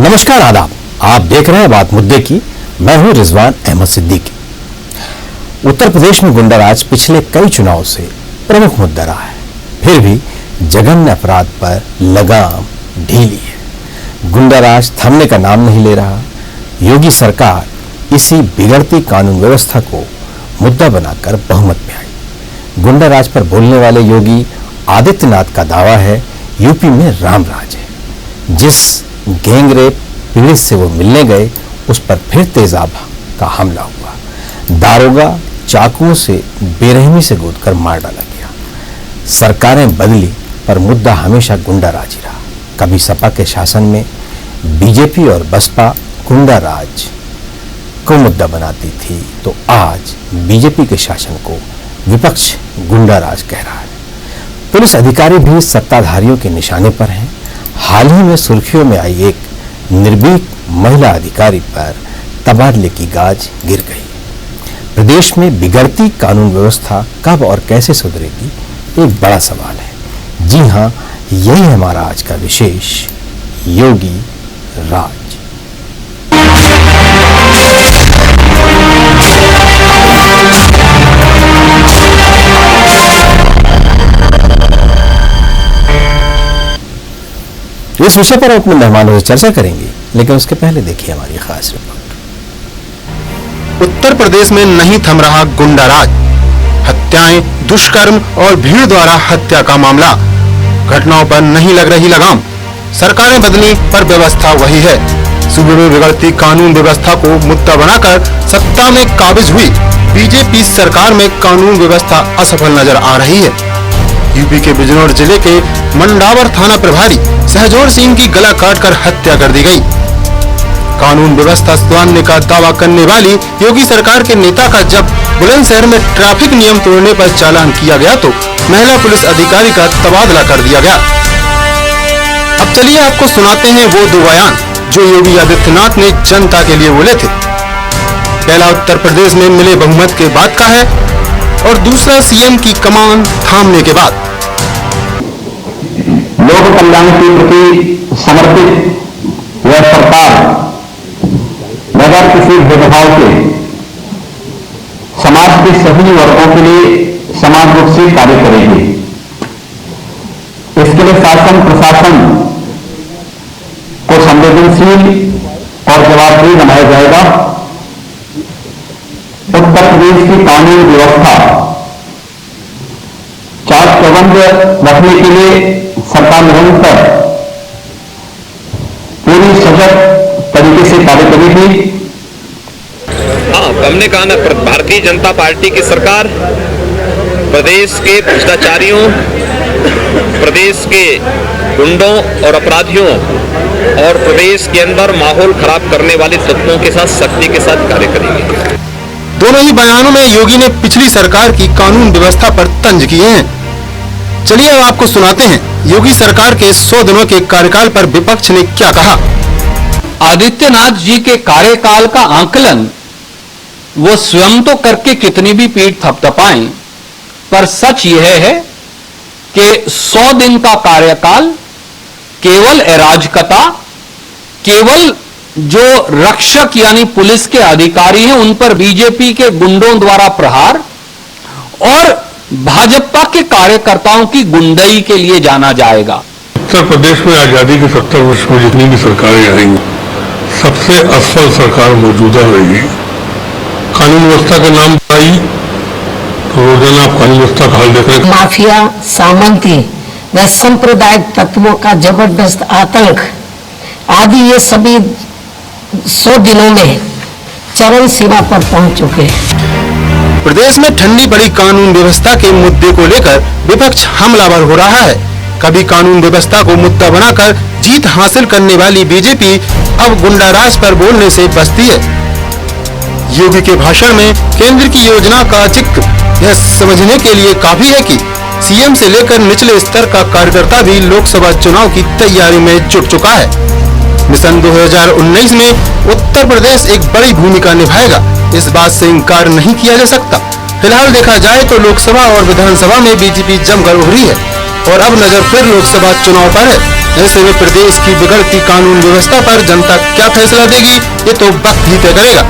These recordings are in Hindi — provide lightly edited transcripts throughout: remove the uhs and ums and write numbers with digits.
नमस्कार, आदाब। आप देख रहे हैं बात मुद्दे की। मैं हूं रिजवान अहमद सिद्दीकी। उत्तर प्रदेश में गुंडाराज पिछले कई चुनाव से प्रमुख मुद्दा रहा है, फिर भी जघन्य अपराध पर लगाम ढीली है। गुंडाराज थमने का नाम नहीं ले रहा। योगी सरकार इसी बिगड़ती कानून व्यवस्था को मुद्दा बनाकर बहुमत में आई। गुंडाराज पर बोलने वाले योगी आदित्यनाथ का दावा है यूपी में राम राज है। जिस गैंग रेप पीड़ित से वो मिलने गए, उस पर फिर तेजाब का हमला हुआ। दारोगा चाकुओं से बेरहमी से गोदकर मार डाला गया। सरकारें बदली पर मुद्दा हमेशा गुंडाराज ही रहा। कभी सपा के शासन में बीजेपी और बसपा गुंडाराज को मुद्दा बनाती थी, तो आज बीजेपी के शासन को विपक्ष गुंडाराज कह रहा है। पुलिस अधिकारी भी सत्ताधारियों के निशाने पर हैं। हाल ही में सुर्खियों में आई एक निर्भीक महिला अधिकारी पर तबादले की गाज गिर गई। प्रदेश में बिगड़ती कानून व्यवस्था कब और कैसे सुधरेगी, एक बड़ा सवाल है। जी हां, यही हमारा आज का विशेष योगी राज। इस विषय पर अपने मेहमानों से चर्चा करेंगे, लेकिन उसके पहले देखिए हमारी खास रिपोर्ट। उत्तर प्रदेश में नहीं थम रहा गुंडाराज। हत्याएं, दुष्कर्म और भीड़ द्वारा हत्या का मामला। घटनाओं पर नहीं लग रही लगाम। सरकारें बदली पर व्यवस्था वही है। सूबे में बिगड़ती कानून व्यवस्था को मुद्दा बनाकर सत्ता में काबिज हुई बीजेपी सरकार में कानून व्यवस्था असफल नजर आ रही है। यूपी के बिजनौर जिले के मंडावर थाना प्रभारी सहजोर सिंह की गला काटकर हत्या कर दी गई। कानून व्यवस्था सुधारने का दावा करने वाली योगी सरकार के नेता का जब बुलंदशहर में ट्रैफिक नियम तोड़ने पर चालान किया गया, तो महिला पुलिस अधिकारी का तबादला कर दिया गया। अब चलिए आपको सुनाते हैं वो दो बयान जो योगी आदित्यनाथ ने जनता के लिए बोले थे। पहला उत्तर प्रदेश में मिले बहुमत के बाद का है और दूसरा सीएम की कमान थामने के बाद। लोक कल्याण के प्रति समर्पित यह सरकार बगैर किसी भेदभाव के समाज के सभी वर्गों के लिए समान रूप से कार्य करेगी। इसके लिए शासन प्रशासन को संवेदनशील और जवाबदेही बनाया जाएगा। उत्तर प्रदेश की कानून व्यवस्था चाक चौबंद रखने के लिए सरकार निरंतर पूरी सजग तरीके से कार्य करेगी। हमने कहा ना, भारतीय जनता पार्टी की सरकार प्रदेश के भ्रष्टाचारियों, प्रदेश के गुंडों और अपराधियों और प्रदेश के अंदर माहौल खराब करने वाले तत्वों के साथ सख्ती के साथ कार्य करेंगे। दोनों ही बयानों में योगी ने पिछली सरकार की कानून व्यवस्था पर तंज किए हैं। चलिए अब आपको सुनाते हैं योगी सरकार के 100 दिनों के कार्यकाल पर विपक्ष ने क्या कहा। आदित्यनाथ जी के कार्यकाल का आकलन वो स्वयं तो करके कितनी भी पीठ थपथपाएं, पर सच यह है कि 100 दिन का कार्यकाल केवल अराजकता, केवल जो रक्षक यानी पुलिस के अधिकारी हैं उन पर बीजेपी के गुंडों द्वारा प्रहार और भाजपा के कार्यकर्ताओं की गुंडई के लिए जाना जाएगा। उत्तर प्रदेश में आजादी के 70 वर्ष में जितनी भी सरकारें आएंगी, सबसे असफल सरकार मौजूदा रहेगी। कानून व्यवस्था का नाम आई तो रोजाना आप कानून व्यवस्था का हाल देख रहे हैं। माफिया, सामंती व सांप्रदायिक तत्वों का जबरदस्त आतंक आदि ये सभी 100 दिनों में चरम सीमा पर पहुंच चुके हैं। प्रदेश में ठंडी पड़ी कानून व्यवस्था के मुद्दे को लेकर विपक्ष हमलावर हो रहा है। कभी कानून व्यवस्था को मुद्दा बनाकर जीत हासिल करने वाली बीजेपी अब गुंडाराज पर बोलने से बचती है। योगी के भाषण में केंद्र की योजना का जिक्र यह समझने के लिए काफी है कि सीएम से लेकर निचले स्तर का कार्यकर्ता भी लोकसभा चुनाव की तैयारी में जुट चुका है। मिशन 2019 में उत्तर प्रदेश एक बड़ी भूमिका निभाएगा, इस बात से इनकार नहीं किया जा सकता। फिलहाल देखा जाए तो लोकसभा और विधानसभा में बीजेपी जमकर उभरी है। और अब नजर फिर लोकसभा चुनाव पर है। ऐसे में प्रदेश की बिगड़ती कानून व्यवस्था पर जनता क्या फैसला देगी, ये तो वक्त ही तय करेगा।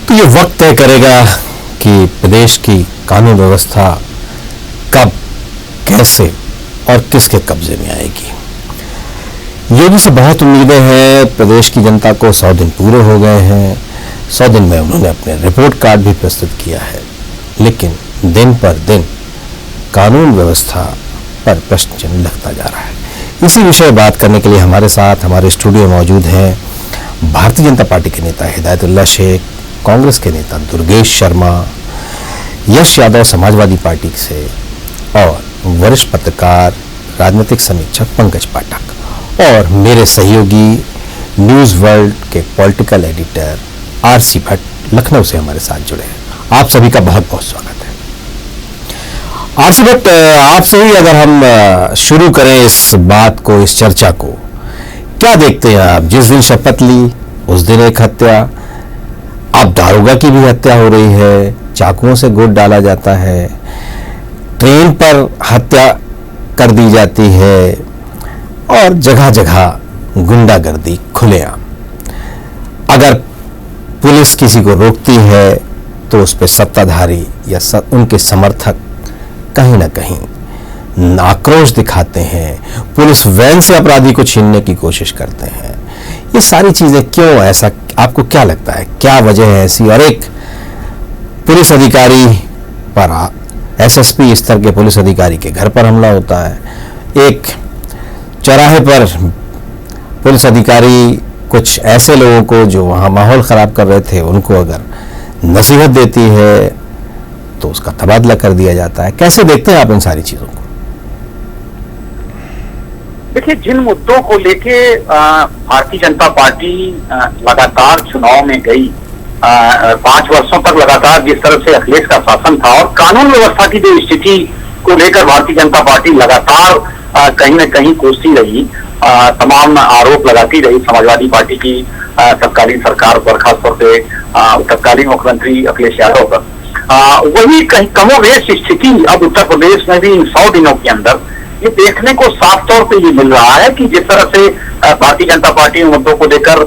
तो ये वक्त तय करेगा कि प्रदेश की कानून व्यवस्था कब, कैसे और किसके कब्जे में आएगी। योगी से बहुत उम्मीदें हैं। प्रदेश की जनता को 100 दिन पूरे हो गए हैं। 100 दिन में उन्होंने अपने रिपोर्ट कार्ड भी प्रस्तुत किया है, लेकिन दिन पर दिन कानून व्यवस्था पर प्रश्न चिन्ह लगता जा रहा है। इसी विषय बात करने के लिए हमारे साथ हमारे स्टूडियो में मौजूद हैं भारतीय जनता पार्टी के नेता हिदायतुल्लाह शेख, कांग्रेस के नेता दुर्गेश शर्मा, यश यादव समाजवादी पार्टी से और वरिष्ठ पत्रकार राजनीतिक समीक्षक पंकज पाठक, और मेरे सहयोगी न्यूज वर्ल्ड के political editor RC Bhatt Lucknow से हमारे साथ जुड़े हैं। आप सभी का बहुत बहुत स्वागत है। आरसी भट्ट, आपसे ही अगर हम शुरू करें इस बात को, इस चर्चा को, क्या देखते हैं आप? जिस दिन शपथ ली उस दिन एक हत्या, अब दारोगा की भी हत्या हो रही है, चाकुओं से गोद डाला जाता है, ट्रेन पर हत्या कर दी जाती है और जगह जगह गुंडागर्दी खुलेआम। अगर पुलिस किसी को रोकती है तो उस पर सत्ताधारी या उनके समर्थक कहीं ना कहीं आक्रोश दिखाते हैं, पुलिस वैन से अपराधी को छीनने की कोशिश करते हैं। ये सारी चीजें क्यों, ऐसा आपको क्या लगता है, क्या वजह है ऐसी? और एक पुलिस अधिकारी पर, एसएसपी स्तर के पुलिस अधिकारी के घर पर हमला होता है, एक चौराहे पर पुलिस अधिकारी कुछ ऐसे लोगों को जो वहां माहौल खराब कर रहे थे उनको अगर नसीहत देती है तो उसका तबादला कर दिया जाता है। कैसे देखते हैं आप इन सारी चीजों को? देखिए, जिन मुद्दों को लेके भारतीय जनता पार्टी लगातार चुनाव में गई, 5 वर्षों तक लगातार जिस तरह से अखिलेश का शासन था और कानून व्यवस्था की जो स्थिति को लेकर भारतीय जनता पार्टी लगातार कहीं न कहीं कोसती रही, तमाम आरोप लगाती रही समाजवादी पार्टी की तत्कालीन सरकार पर, खासतौर पे तत्कालीन मुख्यमंत्री अखिलेश यादव पर, वही कहीं कमोवेश स्थिति अब उत्तर प्रदेश में भी इन 100 दिनों के अंदर ये देखने को साफ तौर पे ये मिल रहा है कि जिस तरह से भारतीय जनता पार्टी इन मुद्दों को लेकर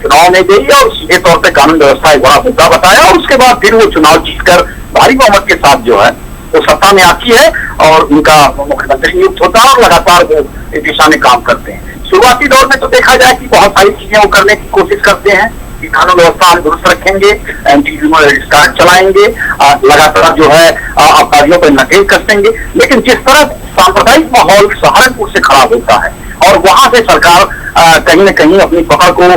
चुनाव में गई और सीधे तौर पे कानून व्यवस्था एक बड़ा मुद्दा बताया और उसके बाद फिर वो चुनाव जीतकर भारी बहुमत के साथ जो है वो सत्ता में आती है और उनका मुख्यमंत्री नियुक्त होता है और लगातार वो इस दिशा में काम करते हैं। शुरुआती दौर में तो देखा जाए कि बहुत सारी चीजें वो करने की कोशिश करते हैं कि कानून व्यवस्था हम दुरुस्त रखेंगे, एंटी चलाएंगे, लगातार जो है अपराधियों पर नकेल कसेंगे, लेकिन जिस तरह सांप्रदायिक माहौल सहारनपुर से खराब होता है और वहां से सरकार कहीं न कहीं अपनी पकड़ को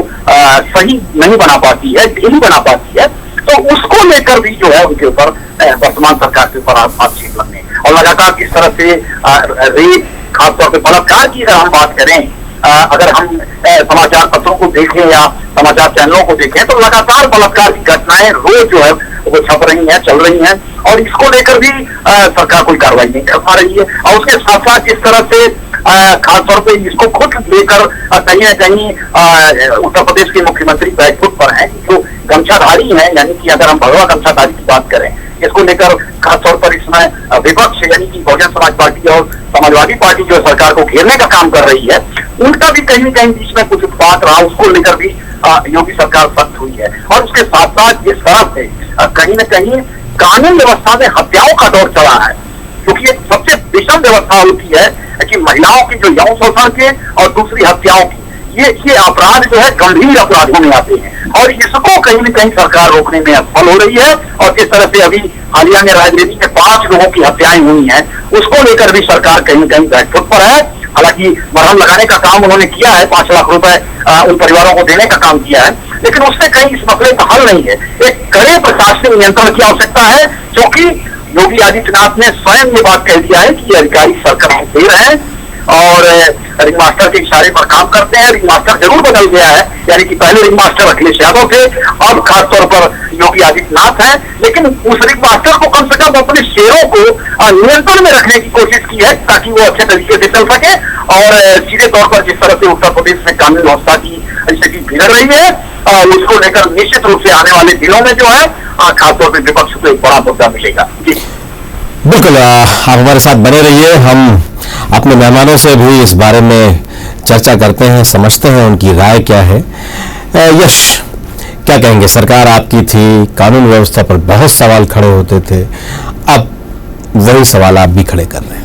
सही नहीं बना पाती है, ढीली बना पाती है, तो उसको लेकर भी जो है उनके ऊपर वर्तमान सरकार के ऊपर आक्षेप लगने और लगातार किस तरह से रेप, खासतौर पर बलात्कार की अगर हम बात करें, अगर हम समाचार पत्रों को देखें या समाचार चैनलों को देखें तो लगातार बलात्कार की घटनाएं रोज जो है वो छप रही हैं, चल रही हैं और इसको लेकर भी सरकार कोई कार्रवाई नहीं कर पा रही है। और उसके साथ साथ जिस तरह से खासतौर पे इसको खुद लेकर कहीं न कहीं उत्तर प्रदेश के मुख्यमंत्री बैकफुट पर हैं, जो गमछाधारी हैं, यानी कि अगर हम भगवा गमछाधारी की बात करें, इसको लेकर खासतौर पर इसमें विपक्ष यानी कि बहुजन समाज पार्टी और समाजवादी पार्टी जो सरकार को घेरने का काम कर रही है, उनका भी कहीं न कहीं बीच में कुछ उत्पात रहा, उसको लेकर भी योगी सरकार सख्त हुई है। और उसके साथ साथ जिस तरह से कहीं न कहीं कानून व्यवस्था में हत्याओं का दौर चला है, क्योंकि एक सबसे विषम व्यवस्था होती है कि महिलाओं की जो यौन शोषण के और दूसरी हत्याओं की, ये अपराध जो है गंभीर अपराधों में आते हैं और इसको कहीं न कहीं सरकार रोकने में असफल हो रही है। और जिस तरह से अभी हालिया में राजनीति में 5 लोगों की हत्याएं हुई हैं, उसको लेकर भी सरकार कहीं न कहीं बैकफुट पर है। हालांकि मरहम लगाने का काम उन्होंने किया है, 5 लाख रुपए उन परिवारों को देने का काम किया है, लेकिन उससे कहीं इस मसले का हल नहीं है। एक कड़े प्रशासनिक नियंत्रण की आवश्यकता है, क्योंकि योगी आदित्यनाथ ने स्वयं ये बात कह दिया है कि ये अधिकारी सरकार दे रहे हैं और रिंग मास्टर के इशारे पर काम करते हैं। रिंग मास्टर जरूर बदल गया है, यानी कि पहले रिंग मास्टर अखिलेश यादव थे, अब खासतौर पर योगी आदित्यनाथ हैं, लेकिन उस रिंग मास्टर को कम से कम अपने शेरों को नियंत्रण में रखने की कोशिश की है ताकि वो अच्छे तरीके से चल सके। और सीधे तौर पर जिस तरह से उत्तर प्रदेश में कानून व्यवस्था की स्थिति बिगड़ रही है, उसको लेकर निश्चित रूप से आने वाले दिनों में जो है खासतौर पर विपक्ष को एक बड़ा मुद्दा मिलेगा। जी बिल्कुल, आप हमारे साथ बने रहिए। हम अपने मेहमानों से भी इस बारे में चर्चा करते हैं, समझते हैं उनकी राय क्या है। यश, क्या कहेंगे? सरकार आपकी थी, कानून व्यवस्था पर बहुत सवाल खड़े होते थे, अब वही सवाल आप भी खड़े कर रहे हैं।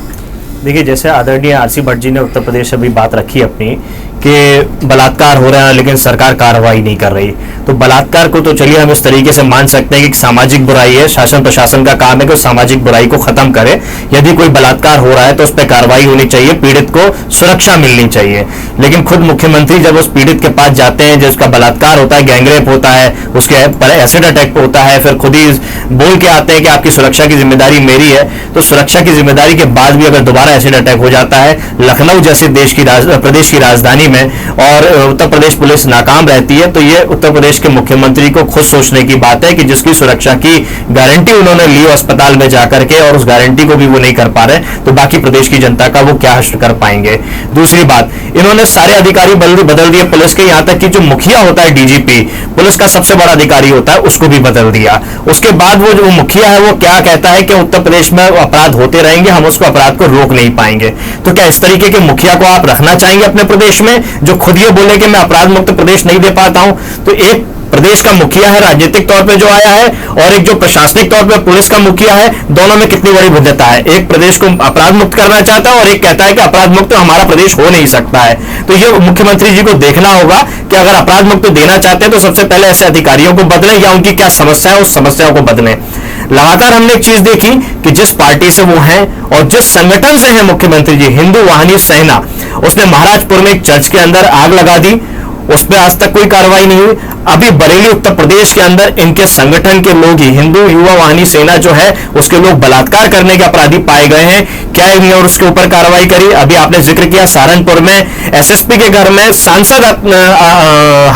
देखिए, जैसे आदरणीय आरसी भट्ट जी ने उत्तर प्रदेश अभी बात रखी अपनी कि बलात्कार हो रहा है लेकिन सरकार कार्रवाई नहीं कर रही, तो बलात्कार को तो चलिए हम इस तरीके से मान सकते हैं कि एक सामाजिक बुराई है। शासन प्रशासन का काम है कि उस सामाजिक बुराई को खत्म करे। यदि कोई बलात्कार हो रहा है तो उस पर कार्रवाई होनी चाहिए, पीड़ित को सुरक्षा मिलनी चाहिए। लेकिन खुद मुख्यमंत्री जब उस पीड़ित के पास जाते हैं, जिसका बलात्कार होता है, गैंगरेप होता है, उसके पर एसिड अटैक होता है, फिर खुद ही बोल के आते हैं कि आपकी सुरक्षा की जिम्मेदारी मेरी है, तो सुरक्षा की जिम्मेदारी के बाद भी अगर दोबारा एसिड अटैक हो जाता है लखनऊ जैसे प्रदेश की राजधानी में और उत्तर प्रदेश पुलिस नाकाम रहती है, तो ये उत्तर प्रदेश के मुख्यमंत्री को खुद सोचने की बात है कि जिसकी सुरक्षा की गारंटी उन्होंने ली अस्पताल में जाकर के और उस गारंटी को भी वो नहीं कर पा रहे, तो बाकी प्रदेश की जनता का वो क्या हश्र कर पाएंगे। दूसरी बात, इन्होंने सारे अधिकारी बदल दिए पुलिस के, यहां तक कि जो मुखिया होता है डीजीपी, पुलिस का सबसे बड़ा अधिकारी होता है, उसको भी बदल दिया। उसके बाद वो जो मुखिया है वो क्या कहता है कि उत्तर प्रदेश में अपराध होते रहेंगे, हम उसको अपराध को रोक नहीं पाएंगे। तो क्या इस तरीके के मुखिया को आप रखना चाहेंगे अपने प्रदेश में, जो खुद ये बोले कि मैं अपराध मुक्त प्रदेश नहीं दे पाता हूं? तो एक प्रदेश का मुखिया है राजनीतिक तौर पे जो आया है और एक जो प्रशासनिक तौर पे पुलिस का मुखिया है, दोनों में कितनी बड़ी भिन्नता है। एक प्रदेश को अपराध मुक्त करना चाहता है और एक कहता है कि अपराध मुक्त हमारा प्रदेश हो नहीं सकता है। तो ये मुख्यमंत्री जी को देखना होगा कि अगर अपराध मुक्त देना चाहते हैं तो सबसे पहले ऐसे अधिकारियों को बदलें या उनकी क्या समस्या है उस समस्याओं को बदलें। लगातार हमने एक चीज देखी कि जिस पार्टी से वो हैं और जिस संगठन से हैं मुख्यमंत्री जी, हिंदू वाहिनी सेना, उसने महाराजपुर में एक चर्च के अंदर आग लगा दी, उस पर आज तक कोई कार्रवाई नहीं हुई। अभी बरेली उत्तर प्रदेश के अंदर इनके संगठन के लोग ही, हिंदू युवा वाहिनी सेना जो है उसके लोग बलात्कार करने के अपराधी पाए गए हैं, क्या इन्होंने और उसके ऊपर कार्रवाई करी? अभी आपने जिक्र किया सहारनपुर में एसएसपी के घर में सांसद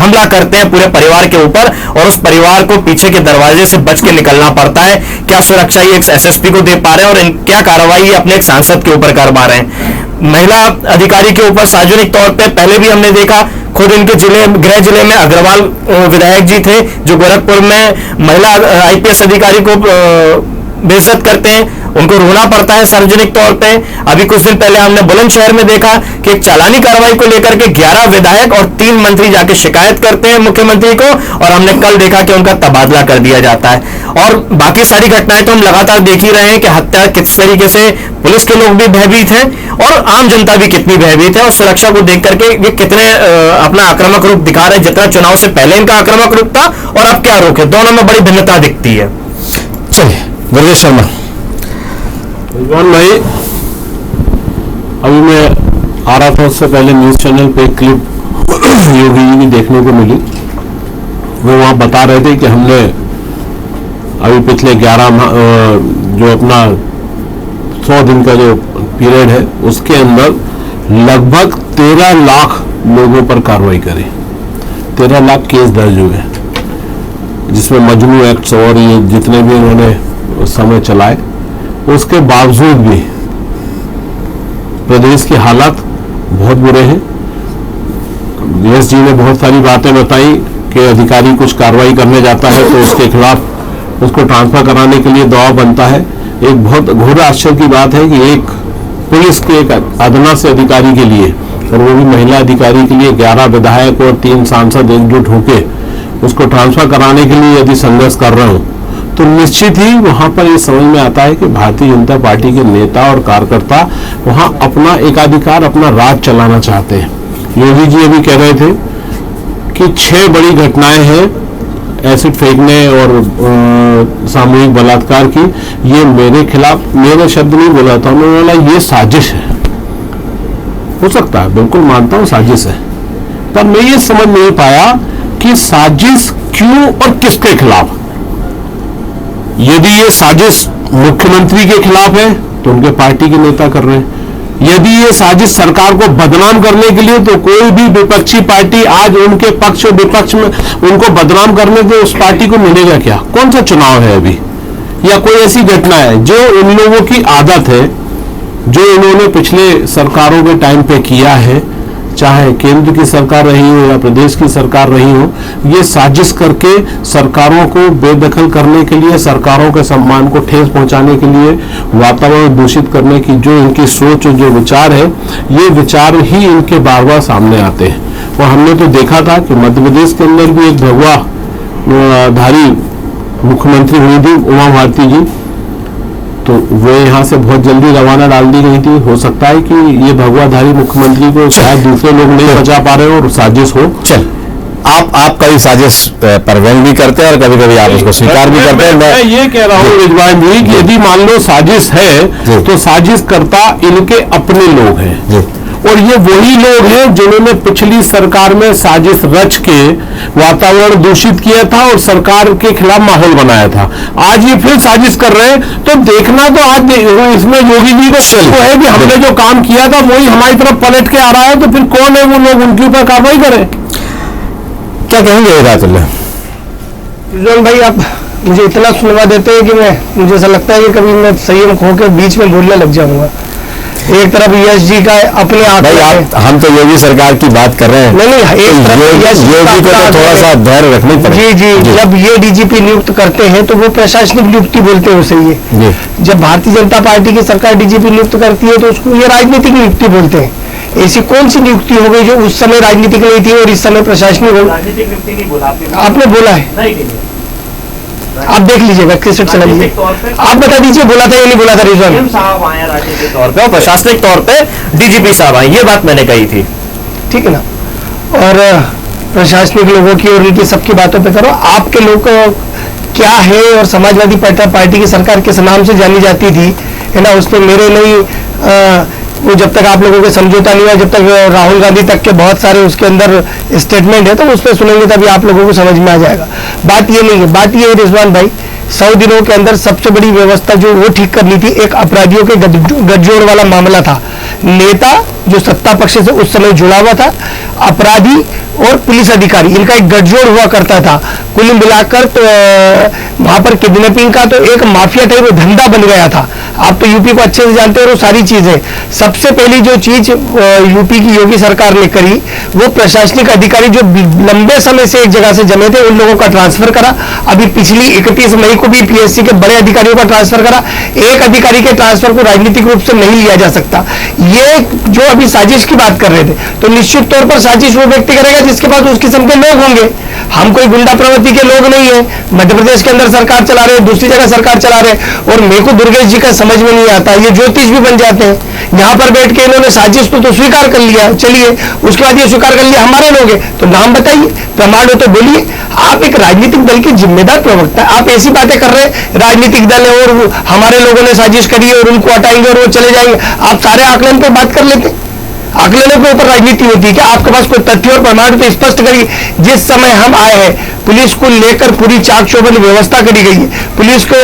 हमला करते हैं पूरे परिवार के ऊपर और उस परिवार को पीछे के दरवाजे से बच के निकलना पड़ता है। क्या सुरक्षा ये एक एसएसपी को दे पा रहे हैं और क्या कार्रवाई अपने एक सांसद के ऊपर कर पा रहे हैं? महिला अधिकारी के ऊपर सार्वजनिक तौर पे पहले भी हमने देखा, खुद इनके गृह जिले में अग्रवाल विधायक जी थे जो गोरखपुर में महिला आईपीएस अधिकारी को बेइज्जत करते हैं, उनको रोना पड़ता है सार्वजनिक तौर पे। अभी कुछ दिन पहले हमने बुलंदशहर में देखा कि एक चालानी कार्रवाई को लेकर के 11 विधायक और 3 मंत्री जाके शिकायत करते हैं मुख्यमंत्री को और हमने कल देखा कि उनका तबादला कर दिया जाता है। और बाकी सारी घटनाएं तो हम लगातार देख ही रहे हैं कि हत्या किस तरीके से पुलिस के लोग भी भयभीत हैं और आम जनता भी कितनी भयभीत है और सुरक्षा को देख करके ये कितने अपना आक्रामक रूप दिखा रहे हैं। जितना चुनाव से पहले इनका आक्रामक रूप था और अब क्या रूप है, दोनों में बड़ी भिन्नता दिखती है। चलिए गुरवेश शर्मा। रिजवान भाई, अभी मैं आ रहा था उससे पहले न्यूज चैनल पे एक क्लिप योगी जी की देखने को मिली। वो वहाँ बता रहे थे कि हमने अभी पिछले 11 जो अपना 100 दिन का जो पीरियड है उसके अंदर लगभग 13 लाख लोगों पर कार्रवाई करी, 13 लाख केस दर्ज हुए, जिसमें मजनू एक्ट्स और ये जितने भी उन्होंने उस समय चलाए। उसके बावजूद भी प्रदेश की हालात बहुत बुरे हैं। यश जी ने बहुत सारी बातें बताई कि अधिकारी कुछ कार्रवाई करने जाता है तो उसके खिलाफ उसको ट्रांसफर कराने के लिए दबाव बनता है। एक बहुत घोर आश्चर्य की बात है कि एक पुलिस के एक अदना से अधिकारी के लिए और वो भी महिला अधिकारी के लिए 11 विधायक और 3 सांसद एकजुट होकर उसको ट्रांसफर कराने के लिए यदि संघर्ष कर रहे हो तो निश्चित ही वहां पर ये समझ में आता है कि भारतीय जनता पार्टी के नेता और कार्यकर्ता वहां अपना एकाधिकार, अपना राज चलाना चाहते हैं। योगी जी अभी कह रहे थे कि 6 बड़ी घटनाएं हैं एसिड फेंकने और सामूहिक बलात्कार की। ये मेरे खिलाफ, मेरे शब्द नहीं बोला था, उन्होंने बोला ये साजिश है। हो सकता है, बिल्कुल मानता हूं साजिश है, पर मैं ये समझ नहीं पाया कि साजिश क्यों और किसके खिलाफ। यदि ये साजिश मुख्यमंत्री के खिलाफ है तो उनके पार्टी के नेता कर रहे हैं। यदि ये साजिश सरकार को बदनाम करने के लिए तो कोई भी विपक्षी पार्टी आज उनके पक्ष और विपक्ष में उनको बदनाम करने के उस पार्टी को मिलेगा क्या? कौन सा चुनाव है अभी, या कोई ऐसी घटना है जो इन लोगों की आदत है, जो इन्होंने पिछले सरकारों के टाइम पे किया है, चाहे केंद्र की सरकार रही हो या प्रदेश की सरकार रही हो, ये साजिश करके सरकारों को बेदखल करने के लिए, सरकारों के सम्मान को ठेस पहुंचाने के लिए, वातावरण दूषित करने की जो इनकी सोच और जो विचार है, ये विचार ही इनके बार बार सामने आते हैं। और हमने तो देखा था कि मध्य प्रदेश के अंदर भी एक भगवा धारी मुख्यमंत्री हुई थी, उमा भारती जी, तो वो यहाँ से बहुत जल्दी रवाना डाल दी गई थी। हो सकता है कि ये भगवाधारी मुख्यमंत्री को शायद दूसरे लोग नहीं बचा पा रहे हो और साजिश हो। चल, आप कभी साजिश पर व्यंग भी करते हैं और कभी कभी आप उसको स्वीकार भी करते हैं। मैं ये कह रहा हूँ रिजवान जी कि यदि मान लो साजिश है तो साजिश करता इनके अपने लोग हैं, और ये वही लोग हैं जिन्होंने पिछली सरकार में साजिश रच के वातावरण दूषित किया था और सरकार के खिलाफ माहौल बनाया था। आज ये फिर साजिश कर रहे हैं, तो देखना तो आज इसमें योगी जी को है कि हमने जो काम किया था वही हमारी तरफ पलट के आ रहा है, तो फिर कौन है वो लोग, उनके ऊपर कार्रवाई करें। क्या कहेंगे हिदायतुल्लाह? रिजवान भाई, आप मुझे इतना सुनवा देते हैं कि मुझे ऐसा लगता है कि कभी मैं संयम खो के बीच में बोलने लग जाऊंगा। एक तरफ यश जी का अपने आप हम तो योगी सरकार की बात कर रहे हैं। नहीं, एक तरफ योगी को तो थोड़ा सा धैर्य रखनी पड़ेगी। जी, जब ये डीजीपी नियुक्त करते हैं तो वो प्रशासनिक नियुक्ति बोलते हैं उसे। ये जब भारतीय जनता पार्टी की सरकार डीजीपी नियुक्त करती है तो उसको ये राजनीतिक नियुक्ति बोलते हैं। ऐसी कौन सी नियुक्ति हो गई जो उस समय राजनीतिक नहीं थी और इस समय प्रशासनिक हो? राजनीतिक नियुक्ति नहीं बोला आपने बोला है, आप देख लीजिएगा, कैसेट चला लीजिए, आप बता दीजिए बोला था या नहीं बोला था। रिजवान साहब आए राजनीतिक तौर पे और प्रशासनिक तौर पे डीजीपी साहब आए, ये बात मैंने कही थी, ठीक है ना। और प्रशासनिक लोगों की और उनकी सबकी बातों पे करो। आपके लोग क्या है और समाजवादी पार्टी की सरकार किस नाम से जानी जाती थी, है ना, उस पर मेरे नहीं वो जब तक आप लोगों को समझौता नहीं हुआ, जब तक राहुल गांधी तक के बहुत सारे उसके अंदर स्टेटमेंट है, तो उस पर सुनेंगे तभी आप लोगों को समझ में आ जाएगा। बात ये नहीं है, बात ये है रिजवान भाई, 100 दिनों के अंदर सबसे बड़ी व्यवस्था जो वो ठीक करनी थी, एक अपराधियों के गठजोड़ वाला मामला था। नेता जो सत्ता पक्ष से उस समय जुड़ा हुआ था, अपराधी और पुलिस अधिकारी, इनका एक गठजोड़ हुआ करता था। कुल मिलाकर तो वहां पर किडनैपिंग का तो एक माफिया टाइप धंधा बन गया था। आप तो यूपी को अच्छे से जानते हो, सारी चीजें। सबसे पहली जो चीज यूपी की योगी सरकार ने करी, वो प्रशासनिक अधिकारी जो लंबे समय से एक जगह से जमे थे, उन लोगों का ट्रांसफर करा। अभी पिछली 31 मई को भी पीएससी के बड़े अधिकारियों का ट्रांसफर करा। एक अधिकारी के ट्रांसफर को राजनीतिक रूप से नहीं लिया जा सकता। ये जो अभी साजिश की बात कर रहे थे, तो निश्चित तौर पर साजिश वो व्यक्ति करेगा जिसके पास उस किस्म के लोग होंगे। हम कोई गुंडा प्रवृत्ति के लोग नहीं है। मध्य प्रदेश के अंदर सरकार चला रहे, दूसरी जगह सरकार चला रहे, और मेरे को दुर्गेश जी का समझ में नहीं आता, ये ज्योतिष भी बन जाते हैं। यहाँ पर बैठ के इन्होंने साजिश तो स्वीकार कर लिया, चलिए उसके बाद ये स्वीकार कर लिया हमारे लोग हैं, तो नाम बताइए, प्रमाण हो तो बोलिए। आप एक राजनीतिक दल के जिम्मेदार प्रवक्ता, आप ऐसी बातें कर रहे हैं राजनीतिक दल है और हमारे लोगों ने साजिश करी है और उनको हटाएंगे और वो चले जाएंगे। आप सारे आकलन पे बात कर लेते, आकलनों के ऊपर राजनीति होती है क्या? आपके पास कोई तथ्य और प्रमाण तो स्पष्ट करिए। जिस समय हम आए हैं, पुलिस को लेकर पूरी चाक चौबंद व्यवस्था करी गई है। पुलिस को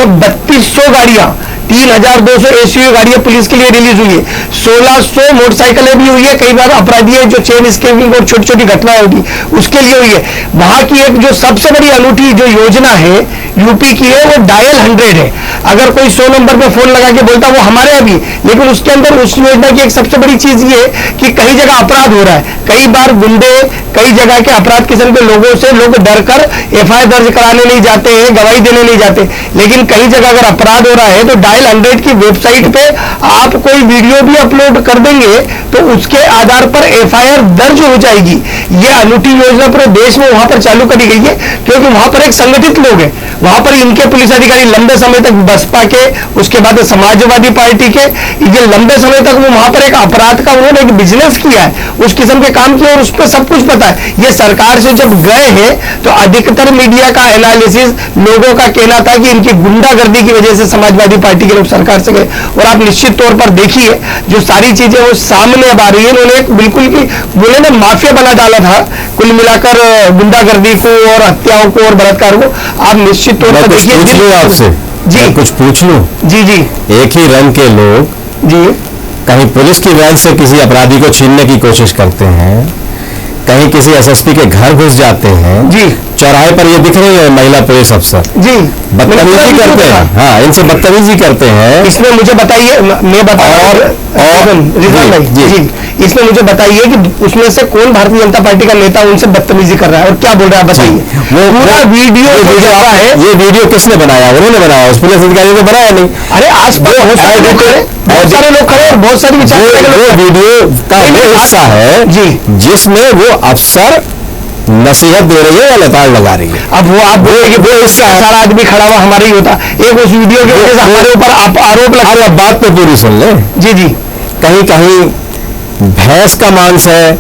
3200 गाड़ियां, 3200 एसयूवी गाड़ियां पुलिस के लिए रिलीज हुई है। 1600 मोटरसाइकिलें भी हुई है। कई बार अपराधी है जो चेन स्नैचिंग और छोटी छोटी घटनाएं होगी उसके लिए हुई है। वहां की एक जो सबसे बड़ी अनूठी जो योजना है यूपी की है, वो डायल 100 है। अगर कोई 100 नंबर पे फोन लगा के बोलता वो हमारे अभी, लेकिन उसके अंदर उस योजना की एक सबसे बड़ी चीज ये है कि कई जगह अपराध हो रहा है। कई बार गुंडे कई जगह के अपराध किस्म के लोगों से लोग डर कर एफआईआर दर्ज कराने नहीं जाते हैं, गवाही देने नहीं जाते। लेकिन कई जगह अगर अपराध हो रहा है तो डायल 100 की वेबसाइट पे आप कोई वीडियो भी अपलोड कर देंगे तो उसके आधार पर एफआईआर दर्ज हो जाएगी। ये अनूठी योजना पूरे देश में वहां पर चालू करी गई है, क्योंकि वहां पर एक संगठित लोग हैं। वहां पर इनके पुलिस अधिकारी लंबे समय तक बसपा के, उसके बाद समाजवादी पार्टी के, ये लंबे समय तक वो वहां पर एक अपराध का उन्होंने एक बिजनेस किया है, उस किस्म के काम किए और उस पर सब कुछ पता है। ये सरकार से जब गए हैं तो अधिकतर मीडिया का एनालिसिस, लोगों का कहना था कि इनकी गुंडागर्दी की वजह से समाजवादी पार्टी के लोग सरकार से गए। और आप निश्चित तौर पर देखिए जो सारी चीजें वो सामने अब आ रही है। उन्होंने एक बिल्कुल की बोले ना माफिया बना डाला था कुल मिलाकर गुंडागर्दी को और हत्याओं को और बलात्कार को। आप निश्चित तौर पर देखिए। पूछ लूं आपसे जी, कुछ पूछ लूं? जी जी, एक ही रंग के लोग जी कहीं पुलिस की वैन से किसी अपराधी को छीनने की कोशिश करते हैं, कहीं किसी एसएसपी के घर घुस जाते हैं जी, चौराहे पर ये दिख रही है महिला पुलिस अफसर जी बदतमीजी करते हैं। हाँ, इनसे बदतमीजी करते हैं। इसमें मुझे बताइए, मैं बता और रिजवान भाई जी, इसमें मुझे बताइए कि उसमें से कौन भारतीय जनता पार्टी का नेता उनसे बदतमीजी कर रहा है और क्या बोल रहा है, बताइए। पूरा वीडियो है। ये वीडियो किसने बनाया? उन्होंने बनाया, उस पुलिस अधिकारी ने बनाया नहीं। अरे आस पास बहुत सारे लोग खड़े और बहुत सारी विचार वीडियो का वो हिस्सा है जी जिसमें वो अफसर नसीहत दे रही है या लताड़ लगा रही है। अब वो आप बोले कि वो हिस्सा सारा आदमी खड़ा हुआ हमारा ही होता, एक उस वीडियो के वजह से हमारे ऊपर आरोप लगा। अब बात तो पूरी सुन ले। जी जी। कहीं कहीं भैंस का मांस है,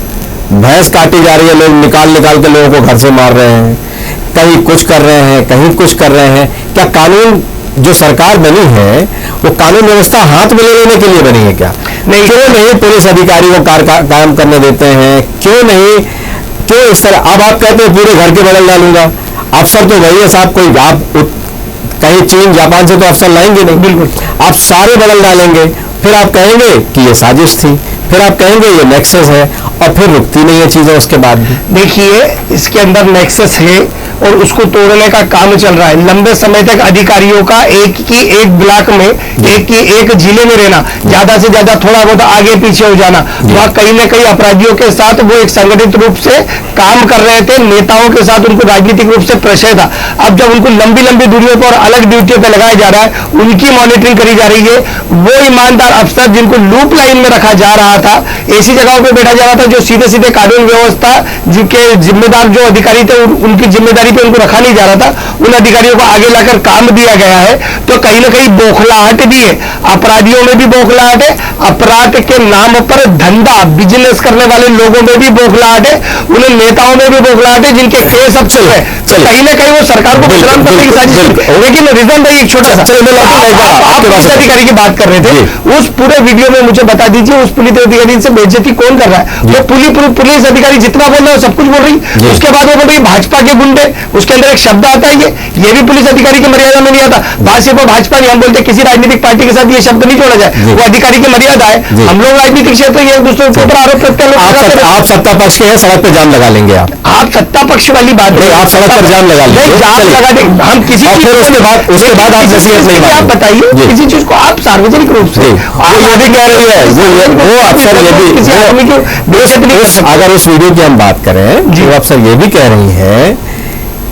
भैंस काटी जा रही है, लोग निकाल निकाल के लोगों को घर से मार रहे हैं, कहीं कुछ कर रहे हैं, कहीं कुछ कर रहे हैं। क्या कानून जो सरकार बनी है वो कानून व्यवस्था हाथ में ले लेने के लिए बनी है क्या? नहीं, क्यों नहीं पुलिस अधिकारी को काम करने देते हैं? क्यों नहीं, क्यों इस तरह? अब आप कहते हैं पूरे घर के बदल डालूंगा। अफसर तो वही है साहब, कोई आप कहीं चीन जापान से तो अफसर लाएंगे नहीं, बिल्कुल आप सारे बदल डालेंगे। फिर आप कहेंगे कि ये साजिश थी, फिर आप कहेंगे ये नेक्सस है, और फिर रुकती नहीं है चीजें उसके बाद भी। देखिए इसके अंदर नेक्सस है और उसको तोड़ने का काम चल रहा है। लंबे समय तक अधिकारियों का एक ब्लॉक में एक जिले में रहना, ज्यादा से ज्यादा थोड़ा बहुत आगे पीछे हो जाना, वहाँ कहीं ना कहीं अपराधियों के साथ वो एक संगठित रूप से काम कर रहे थे, नेताओं के साथ उनको राजनीतिक रूप से प्रशय था। अब जब उनको लंबी लंबी दूरियों पर अलग ड्यूटियों पर लगाया जा रहा है, उनकी मॉनिटरिंग करी जा रही है। वो ईमानदार अफसर जिनको लूप लाइन में रखा जा रहा था, ऐसी जगहों पर बैठा जा रहा था जो सीधे सीधे कानून व्यवस्था जिनके जिम्मेदार जो अधिकारी थे उनकी जिम्मेदारी पे उनको रखा नहीं जा रहा था, उन अधिकारियों को आगे लाकर काम दिया गया है। तो कहीं ना कहीं बौखलाहट भी है, अपराधियों में भी बौखलाहट है, अपराध के नाम पर धंधा बिजनेस करने वाले लोगों में भी बौखलाहट है, उन नेताओं में भी बौखलाहट है जिनके केस अब चल रहे हैं। तो कहीं ना कहीं वो सरकार को बदनाम करने की साजिश। लेकिन रिजन भाई एक छोटा सा, आप पुलिस अधिकारी की बात कर रहे थे, उस पूरे वीडियो में मुझे बता दीजिए उस पुलिस अधिकारी से बेइज्जती कौन कर रहा है? वो पुलिस अधिकारी जितना बोल रहा है सब कुछ बोल रही है, उसके बाद वो बोल रही है भाजपा के गुंडे, उसके अंदर एक शब्द आता है ये भी पुलिस अधिकारी की मर्यादा में नहीं आता। भाजपा भाजपा नहीं, हम बोलते किसी राजनीतिक पार्टी के साथ ये शब्द नहीं जोड़ा जाए, वो अधिकारी की मर्यादा है। हम लोग राजनीतिक क्षेत्र एक दूसरे के ऊपर आरोप प्रत्यारोप। आप सत्ता पक्ष के हैं, सड़क पे जान लगा लेंगे आप सत्ता पक्ष वाली बात नहीं, आप सड़क पर जान लगा लेंगे, जान लगा देंगे हम किसी चीज। उसके बाद आप नसीहत नहीं, आप बताइए किसी चीज को आप सार्वजनिक रूप से ये भी कह रही है वो अफसर, ये भी किसी आदमी को अगर उस वीडियो की हम बात करें जो अफसर ये भी कह रही है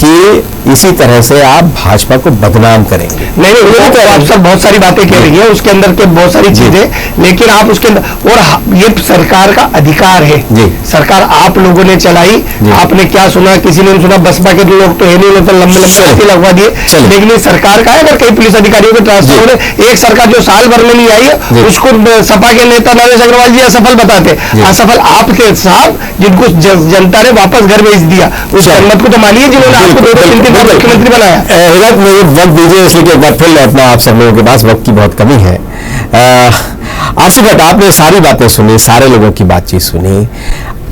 कि इसी तरह से आप भाजपा को बदनाम करेंगे। नहीं वो आप सब बहुत सारी बातें कह रही है, उसके अंदर के बहुत सारी चीजें, लेकिन आप उसके अंदर और ये सरकार का अधिकार है, सरकार आप लोगों ने चलाई, आपने क्या सुना, किसी ने सुना, बसपा के लोग तो है नहीं, तो लंबे लंबे लगवा दिए, लेकिन ये सरकार का है। अगर कई पुलिस अधिकारियों के ट्रांसफर हो रहे, एक सरकार जो साल भर में नहीं आई है उसको सपा के नेता नरेश अग्रवाल जी असफल बताते, असफल आपके साहब जिनको जनता ने वापस घर भेज दिया, उस जनमत को तो मानिए जिन्होंने आपको 2-3 दिन मुख्यमंत्री बनाया। वक्त दीजिए इसलिए कि एक बार फिर लौटना आप सब लोगों के पास, वक्त की बहुत कमी है। आसिफ भट्ट, आपने सारी बातें सुनी, सारे लोगों की बातचीत सुनी,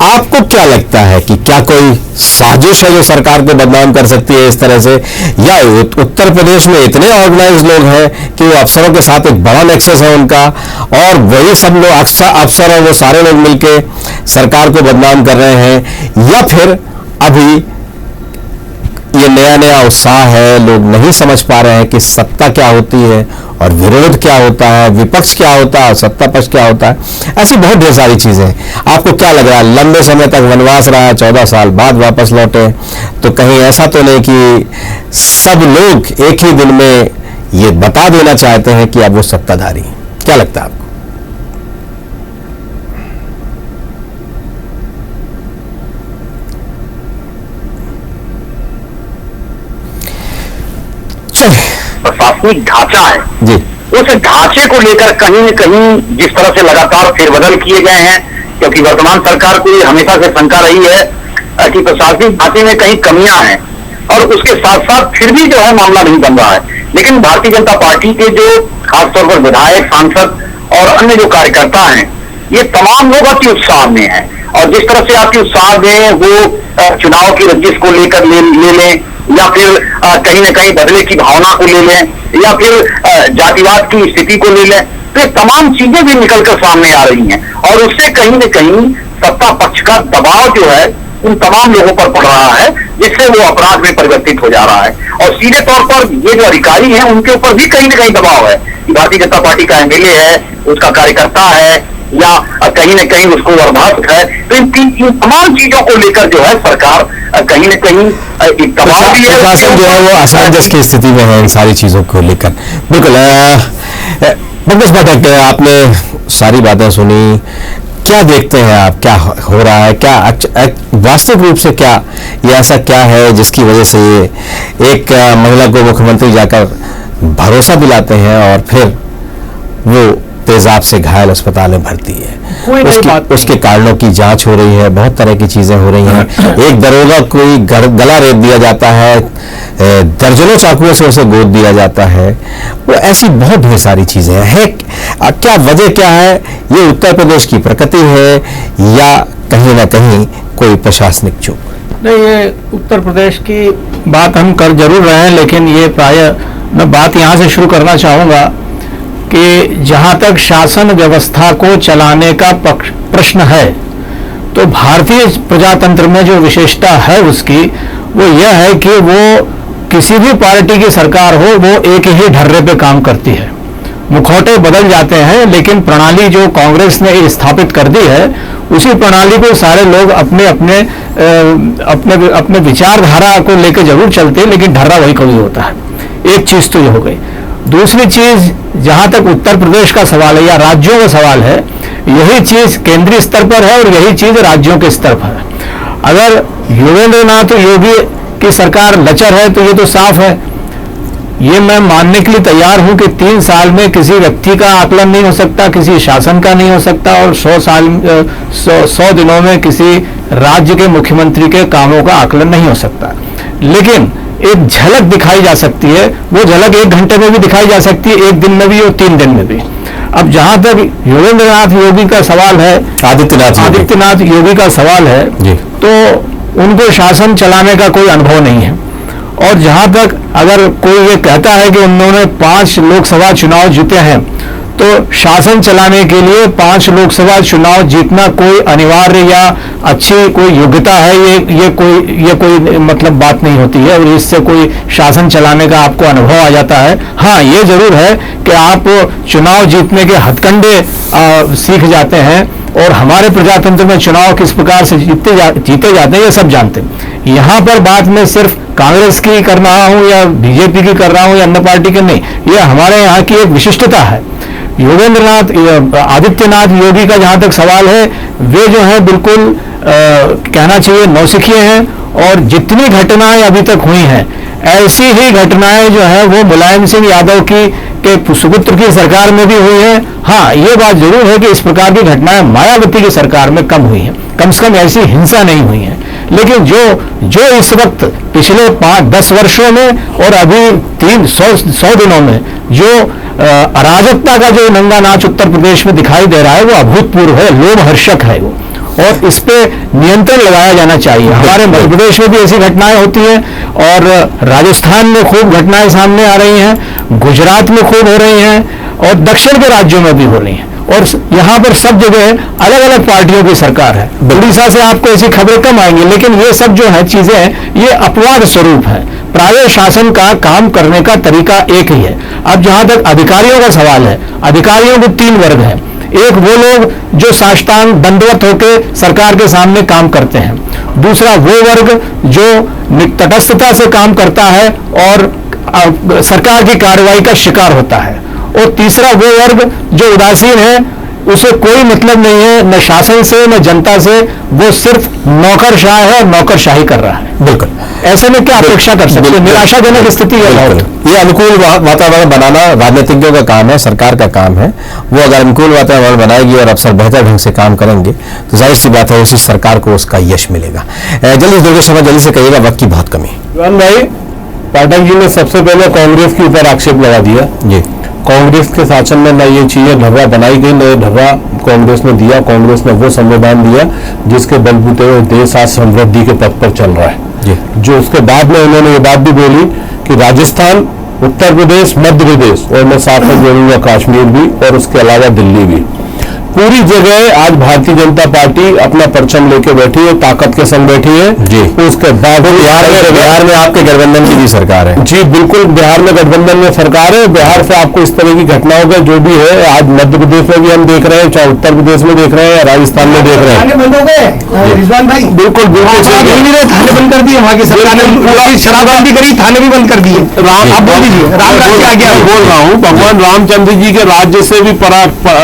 आपको क्या लगता है कि क्या कोई साजिश है जो सरकार को बदनाम कर सकती है इस तरह से, या उत्तर प्रदेश में इतने ऑर्गेनाइज लोग हैं कि वो अफसरों के साथ एक बड़ा नेक्सस है उनका, और वही सब लोग अफसर और वो सारे लोग मिलके सरकार को बदनाम कर रहे हैं, या फिर अभी ये नया नया उत्साह है, लोग नहीं समझ पा रहे हैं कि सत्ता क्या होती है और विरोध क्या होता है, विपक्ष क्या होता है, सत्ता पक्ष क्या होता है, ऐसी बहुत ढेर सारी चीजें। आपको क्या लग रहा है, लंबे समय तक वनवास रहा, 14 साल बाद वापस लौटे, तो कहीं ऐसा तो नहीं कि सब लोग एक ही दिन में ये बता देना चाहते हैं कि अब वो सत्ताधारी? क्या लगता है आपको? प्रशासनिक ढांचा है जी, उस ढांचे को लेकर कहीं न कहीं जिस तरह से लगातार फेरबदल किए गए हैं, क्योंकि वर्तमान सरकार को हमेशा से शंका रही है कि प्रशासनिक ढांचे में कहीं कमियां हैं, और उसके साथ साथ फिर भी जो है मामला नहीं बन रहा है। लेकिन भारतीय जनता पार्टी के जो खासतौर पर विधायक, सांसद और अन्य जो कार्यकर्ता हैं, ये तमाम लोग अति उत्साह में हैं, और जिस तरह से आपके उत्साह में वो चुनाव की रंजिश को लेकर ले लें, या फिर कहीं न कहीं बदले की भावना को ले लें, या फिर जातिवाद की स्थिति को ले लें, तो ये तमाम चीजें भी निकलकर सामने आ रही हैं, और उससे कहीं न कहीं सत्ता पक्ष का दबाव जो है उन तमाम लोगों पर पड़ रहा है, जिससे वो अपराध में परिवर्तित हो जा रहा है। और सीधे तौर पर ये जो अधिकारी हैं उनके ऊपर भी कहीं न कहीं दबाव है कि भारतीय जनता पार्टी का एमएलए है, उसका कार्यकर्ता है, या कहीं न कहीं उसको बर्बाद है। तो इन तमाम चीजों को लेकर जो है सरकार कहीं न कहीं एक दबाव भी है। प्रशासन जो है वो असमंजस की स्थिति में है इन सारी चीजों को लेकर। बिल्कुल पंकज पाठक, आपने सारी बातें सुनी, क्या देखते हैं आप, क्या हो रहा है, क्या वास्तविक रूप से क्या ये ऐसा क्या है जिसकी वजह से ये एक महिला को मुख्यमंत्री जाकर भरोसा दिलाते हैं और फिर वो तेजाब से घायल अस्पताल में भर्ती है। उसके कारणों की जांच हो रही है, बहुत तरह की चीजें हो रही हैं। एक दरोगा कोई गला रेत दिया जाता है, दर्जनों चाकुओं से उसे गोद दिया जाता है, वो ऐसी बहुत ढेर सारी चीजें हैं। क्या वजह क्या है? ये उत्तर प्रदेश की प्रकृति है या कहीं ना कहीं कोई प्रशासनिक चूक? नहीं, ये उत्तर प्रदेश की बात हम कर जरूर रहे हैं, लेकिन ये प्राय मैं बात यहाँ से शुरू करना चाहूँगा कि जहाँ तक शासन व्यवस्था को चलाने का प्रश्न है, तो भारतीय प्रजातंत्र में जो विशेषता है उसकी वो यह है कि वो किसी भी पार्टी की सरकार हो, वो एक ही ढर्रे पे काम करती है। मुखौटे बदल जाते हैं, लेकिन प्रणाली जो कांग्रेस ने स्थापित कर दी है, उसी प्रणाली को सारे लोग अपने अपने अपने अपने विचारधारा को लेकर जरूर चलते हैं, लेकिन ढर्रा वही कोई होता है। एक चीज तो ये हो गई। दूसरी चीज, जहां तक उत्तर प्रदेश का सवाल है या राज्यों का सवाल है, यही चीज केंद्रीय स्तर पर है और यही चीज राज्यों के स्तर पर है। अगर योगेंद्रनाथ योगी की सरकार लचर है तो ये तो साफ है। ये मैं मानने के लिए तैयार हूं कि 3 साल में किसी व्यक्ति का आकलन नहीं हो सकता, किसी शासन का नहीं हो सकता, और 100 दिनों में किसी राज्य के मुख्यमंत्री के कामों का आकलन नहीं हो सकता। लेकिन एक झलक दिखाई जा सकती है, वो झलक 1 घंटे में भी दिखाई जा सकती है, 1 दिन में भी और 3 दिन में भी। अब जहां तक योगेंद्रनाथ योगी का सवाल है, आदित्यनाथ योगी का सवाल है, तो उनको शासन चलाने का कोई अनुभव नहीं है। और जहां तक अगर कोई ये कहता है कि उन्होंने 5 लोकसभा चुनाव जीते हैं, तो शासन चलाने के लिए 5 लोकसभा चुनाव जीतना कोई अनिवार्य या अच्छी कोई योग्यता है, ये कोई मतलब बात नहीं होती है, और इससे कोई शासन चलाने का आपको अनुभव आ जाता है। हाँ, ये जरूर है कि आप चुनाव जीतने के हथकंडे सीख जाते हैं, और हमारे प्रजातंत्र में चुनाव किस प्रकार से जीते जाते हैं ये सब जानते हैं। यहाँ पर बात मैं सिर्फ कांग्रेस की कर रहा हूँ या बीजेपी की कर रहा हूँ या अन्य पार्टी की नहीं, ये हमारे यहाँ की एक विशिष्टता है। आदित्यनाथ योगी का जहां तक सवाल है, वे जो है बिल्कुल कहना चाहिए नौसिखिए हैं, और जितनी घटनाएं अभी तक हुई हैं, ऐसी ही घटनाएं जो है वो मुलायम सिंह यादव के सुपुत्र की सरकार में भी हुई है। हाँ, ये बात जरूर है कि इस प्रकार की घटनाएं मायावती की सरकार में कम हुई हैं, कम से कम ऐसी हिंसा नहीं हुई है। लेकिन जो इस वक्त पिछले 5-10 वर्षों में और अभी 100 दिनों में जो अराजकता का जो नंगा नाच उत्तर प्रदेश में दिखाई दे रहा है, वो अभूतपूर्व है, लोमहर्षक है वो, और इस पे नियंत्रण लगाया जाना चाहिए। हमारे मध्य प्रदेश में भी ऐसी घटनाएं होती हैं, और राजस्थान में खूब घटनाएं सामने आ रही हैं, गुजरात में खूब हो रही हैं, और दक्षिण के राज्यों में भी हो रही हैं, और यहाँ पर सब जगह अलग अलग पार्टियों की सरकार है। उड़ीसा से आपको ऐसी खबरें कम आएंगी, लेकिन ये सब जो है चीजें ये अपवाद स्वरूप है। प्राय शासन का काम करने का तरीका एक ही है। अब जहां तक अधिकारियों का सवाल है, अधिकारियों के 3 वर्ग हैं। एक वो लोग जो साष्टांग दंडवत होकर सरकार के सामने काम करते हैं, दूसरा वो वर्ग जो तटस्थता से काम करता है और सरकार की कार्रवाई का शिकार होता है, और तीसरा वो वर्ग जो उदासीन है, उसे कोई मतलब नहीं है न शासन से न जनता से, वो सिर्फ नौकरशाह है और नौकरशाही कर रहा है। बिल्कुल, ऐसे में क्या अपेक्षा कर सकते हैं? निराशाजनक स्थिति है। ये अनुकूल वातावरण बनाना राजनीतिज्ञों का काम है, सरकार का काम है। वो अगर अनुकूल वातावरण बनाएगी और अफसर बेहतर ढंग से काम करेंगे तो जाहिर सी बात है उसी सरकार को उसका यश मिलेगा। जल्दी दुर्गेश शर्मा, जल्दी से कहिएगा, वक्त की बहुत कमी। युवान भाई, पाठक जी ने सबसे पहले कांग्रेस के ऊपर आक्षेप लगा दिया जी। कांग्रेस के शासन में न ये चीजें ढर्रा बनाई गई, न ये ढर्रा कांग्रेस ने दिया। कांग्रेस ने वो संविधान दिया जिसके बलबूते देश आज समृद्धि के पथ पर चल रहा है। जो उसके बाद में उन्होंने ये बात भी बोली कि राजस्थान, उत्तर प्रदेश, मध्य प्रदेश और मैं साथ में जोड़ूंगा कश्मीर भी, और उसके अलावा दिल्ली भी, पूरी जगह आज भारतीय जनता पार्टी अपना परचम लेके बैठी है, ताकत के संग बैठी है जी। उसके बाद बिहार में आपके गठबंधन की भी सरकार है जी बिल्कुल, बिहार में गठबंधन में सरकार है। बिहार से आपको इस तरह की घटनाओं का जो भी है, आज मध्य प्रदेश में भी हम देख रहे हैं, चाहे उत्तर प्रदेश में देख रहे हैं, राजस्थान में देख रहे हैं। थाने बंद हो गए रिजवान भाई, बिल्कुल बिल्कुल थाने बंद कर दिए वहाँ की सरकार ने, पूरी शराबबंदी करी, थाने भी बंद कर दिए। आप बोल दीजिए, राम राज्य आ गया। बोल रहा हूँ, भगवान रामचंद्र जी के राज्य से भी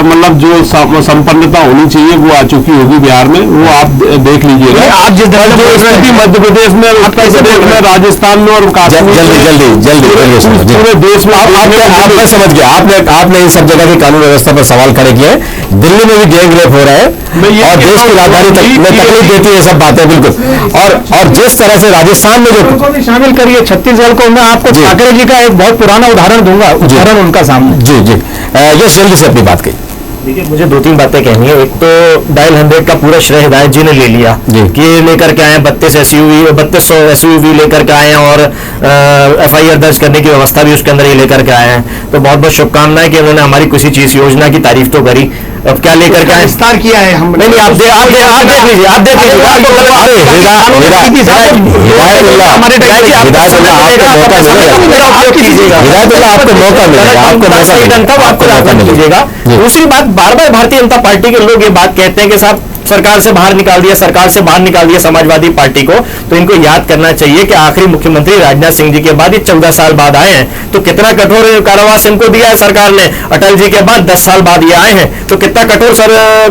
मतलब जो संपन्नता होनी चाहिए वो आ चुकी होगी बिहार में, वो आप देख लीजिएगा। आप जिस स्थिति मध्य प्रदेश में, उत्तर प्रदेश में, राजस्थान में और जल्दी पूरे देश में मैं समझ गया। आपने इन सब जगह की कानून व्यवस्था पर सवाल खड़े किए। दिल्ली में भी गैंग रेप हो रहा है और देश की राजधानी में तकलीफ देती है सब बातें, बिल्कुल। और जिस तरह से राजस्थान में जो भी शामिल करिए, छत्तीसगढ़ को, मैं आपको ठाकरे जी का एक बहुत पुराना उदाहरण दूंगा, उदाहरण उनका सामने। जी जी यश जल्दी से अपनी बात कही। देखिए, मुझे 2-3 बातें कहनी है। एक तो डायल 100 का पूरा श्रेय हिदायत जी ने ले लिया कि लेकर के आए 32 SUV लेकर के आए हैं और FIR दर्ज करने की व्यवस्था भी उसके अंदर ही लेकर के आए हैं। तो बहुत बहुत शुभकामनाएं कि उन्होंने हमारी किसी चीज योजना की तारीफ तो करी, अब क्या लेकर के आए, विस्तार किया है हमने। नहीं, आप देख लीजिए दूसरी बात, बार बार भारतीय जनता पार्टी के लोग ये बात कहते हैं कि साहब सरकार से बाहर निकाल दिया समाजवादी पार्टी को। तो इनको याद करना चाहिए कि आखिरी मुख्यमंत्री राजनाथ सिंह जी के बाद ये 14 साल बाद आए हैं, तो कितना कठोर कारावास इनको दिया है सरकार ने। अटल जी के बाद 10 साल बाद ये आए हैं, तो कितना कठोर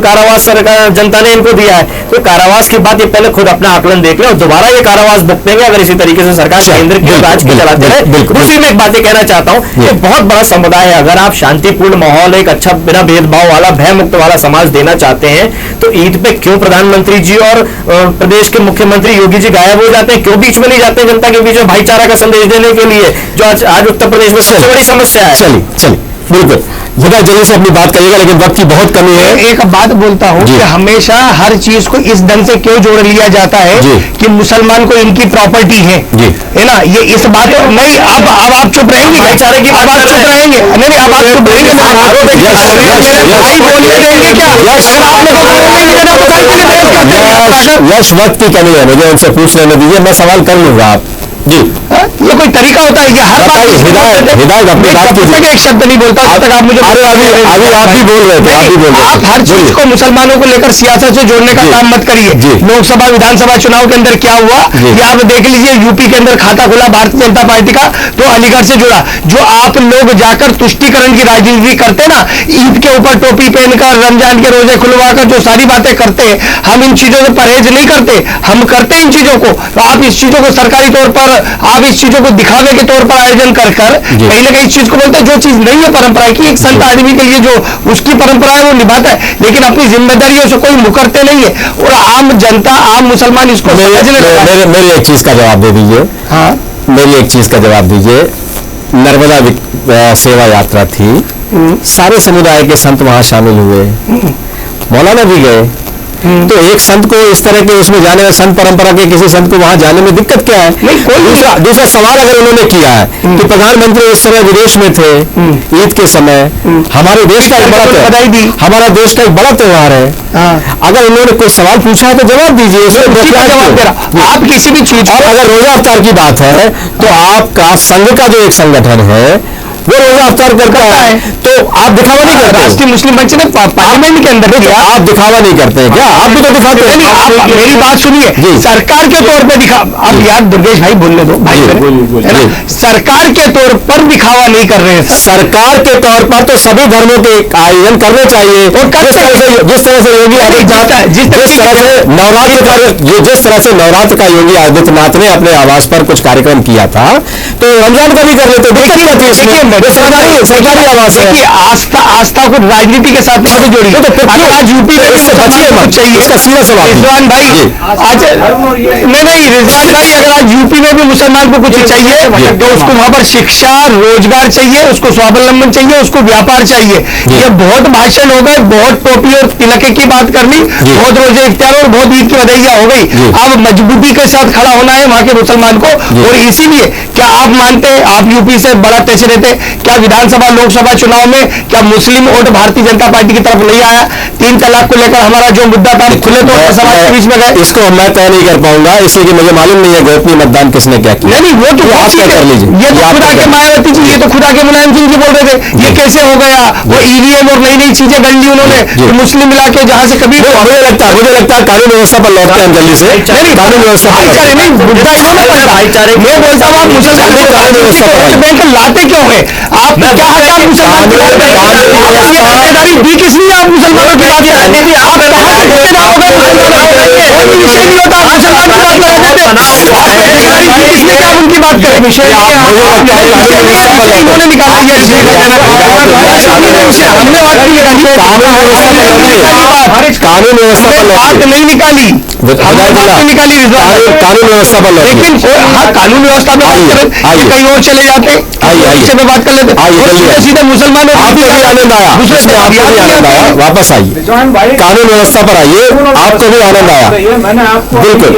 कारावास सरकार जनता ने इनको दिया है। तो कारावास की बात ये पहले खुद अपना आकलन देख ले और दोबारा ये कारावास भुगतेंगे अगर इसी तरीके से सरकार केंद्र की राज की चलाते रहे। दूसरी मैं एक बात कहना चाहता हूँ, ये बहुत बड़ा समुदाय है। अगर आप शांतिपूर्ण माहौल, एक अच्छा बिना भेदभाव वाला, भय मुक्त वाला समाज देना चाहते हैं, तो ईद पे क्यों प्रधानमंत्री जी और प्रदेश के मुख्यमंत्री योगी जी गायब हो जाते हैं? क्यों बीच में नहीं जाते जनता के बीच में भाईचारा का संदेश देने के लिए, जो आज उत्तर प्रदेश में सबसे बड़ी समस्या है? चलिए बिल्कुल, जल्दी से अपनी बात करिएगा, लेकिन वक्त की बहुत कमी है। एक बात बोलता हूँ कि हमेशा हर चीज को इस ढंग से क्यों जोड़ लिया जाता है कि मुसलमान को इनकी प्रॉपर्टी है ना, ये इस बात नहीं। अब आप चुप रहेंगे, भाईचारे की बात आप चुप रहेंगे? नहीं, अब आप चुप रहेंगे, यश वक्त की कमी है, मुझे उनसे पूछ लेने दीजिए, मैं सवाल कर लूंगा। आप जी, ये कोई तरीका होता है कि हर बात हिदायत अपनी बात की एक शब्द नहीं बोलता तब तक आप मुझे अभी आप भी बोल रहे थे, आप हर चीज को मुसलमानों को लेकर सियासत से जोड़ने का काम मत करिए। लोकसभा विधानसभा चुनाव के अंदर क्या हुआ ये आप देख लीजिए। यूपी के अंदर खाता खुला भारतीय जनता पार्टी का, तो अलीगढ़ से जुड़ा। जो आप लोग जाकर तुष्टीकरण की राजनीति करते ना, ईद के ऊपर टोपी पहनकर, रमजान के रोजे खुलवाकर जो सारी बातें करते हैं, हम इन चीजों से परहेज नहीं करते, हम करते हैं इन चीजों को। तो आप इस चीजों को सरकारी तौर पर, आप इस चीजों को दिखावे के तौर पर आयोजन कर कहीं ना कहीं इस चीज को बोलते हैं। जो चीज नहीं है परंपरा की, एक संत आदमी के लिए जो उसकी परंपरा है वो निभाता है, लेकिन अपनी जिम्मेदारियों से कोई मुकरते नहीं है। और आम जनता, आम मुसलमान इसको मेरी एक चीज का जवाब दे दीजिए। हाँ, मेरी एक चीज का जवाब दीजिए। नर्मदा सेवा यात्रा थी, सारे समुदाय के संत वहां शामिल हुए, मौलाना भी गए, तो एक संत को इस तरह के उसमें जाने में, संत परंपरा के किसी संत को वहां जाने में दिक्कत क्या है? दूसरा सवाल अगर उन्होंने किया है कि प्रधानमंत्री इस समय विदेश में थे ईद के समय, हमारे देश का एक बड़ा बधाई दी, हमारा देश का एक बड़ा त्योहार है, अगर उन्होंने कोई सवाल पूछा है तो जवाब दीजिए, जवाब दे रहा। आप किसी भी चीज, और अगर रोजा अफ्तार की बात है तो आपका संघ का जो एक संगठन है वो रोजा अफ्तार करता है, तो आप दिखावा नहीं करते? राष्ट्रीय मुस्लिम मंच ने पार्लियामेंट के अंदर क्या आप दिखावा नहीं करते क्या? आप भी तो दिखाते हैं। आप मेरी बात सुनिए, सरकार के तौर पे दिखा, आप याद दुर्गेश भाई बोलने दो भाई, सरकार के तौर पर दिखावा नहीं कर रहे हैं। सरकार के तौर पर तो सभी धर्मों के आयोजन करने चाहिए, और जिस तरह से योगी आदित्यनाथ, जिस तरह से नवरात्र का योगी आदित्यनाथ ने अपने आवास पर कुछ कार्यक्रम किया था, तो रमजान का भी कर लेते। देखिए सरकारी आवास है कि आस्था को राजनीति के साथ नहीं जोड़ी। तो आज यूपी में मत चाहिए। इसका सीधा सवाल रिजवान भाई आज नहीं रिजवान भाई, अगर आज यूपी में भी मुसलमान को कुछ चाहिए तो उसको वहां पर शिक्षा, रोजगार चाहिए, उसको स्वावलंबन चाहिए, उसको व्यापार चाहिए। ये बहुत भाषण हो गए, बहुत टोपी और तिलके की बात कर ली, बहुत रोजे इफ्तार और बहुत ईद की बधाइयां हो गई। अब मजबूती के साथ खड़ा होना है वहां के मुसलमान को। और इसीलिए क्या आप मानते हैं, आप यूपी से बड़ा टच रहते, क्या विधानसभा लोकसभा चुनाव में क्या मुस्लिम वोट भारतीय जनता पार्टी की तरफ नहीं आया? 3 तलाक को लेकर हमारा जो मुद्दा था, खुले तौर पर समाज के बीच में गए। इसको मैं तय नहीं कर पाऊंगा, इसलिए कि मुझे मालूम नहीं है गोपनीय मतदान किसने क्या किया। नहीं वो तो आप क्या कर लीजिए, ये तो खुदा के मायावती जी, ये तो खुदा के मुलायम सिंह जी बोल रहे थे, ये कैसे हो गया? वो ईवीएम और नई नई चीजें गढ़ ली उन्होंने मुस्लिम इलाके जहां से कभी मुझे लगता है कानून व्यवस्था पर लौटते हैं हम जल्दी से। कानून व्यवस्था भाईचारे नहीं, मुद्दा इन्होंने पकड़ा भाईचारे। मैं बोलता हूँ आप मुसलमान कानून व्यवस्था पर बैंक लाते क्यों है? आप क्या हक आप मुसलमान की बात करें? दावेदारी दी किसने? आप मुसलमानों की बात करें, आप कहाँ से ठेकेदार हो गए मुसलमानों के? कोई विषय नहीं होता, आप मुसलमान की बात लगा देते। दावेदारी दी किसने कि आप उनकी बात करें? इन्होंने निकाला ये हमने बात नहीं निकाली, कानून व्यवस्था पर बात नहीं निकाली, निकाली कानून व्यवस्था पर लेकिन हाँ कानून व्यवस्था में बात करें, कहीं और चले जाते, विषय में बात कर लेते, सीधे मुसलमानों आपको भी आनंद आया, वापस आइए, कानून व्यवस्था पर आइए, आपको भी आनंद आया। मैंने आपको बिल्कुल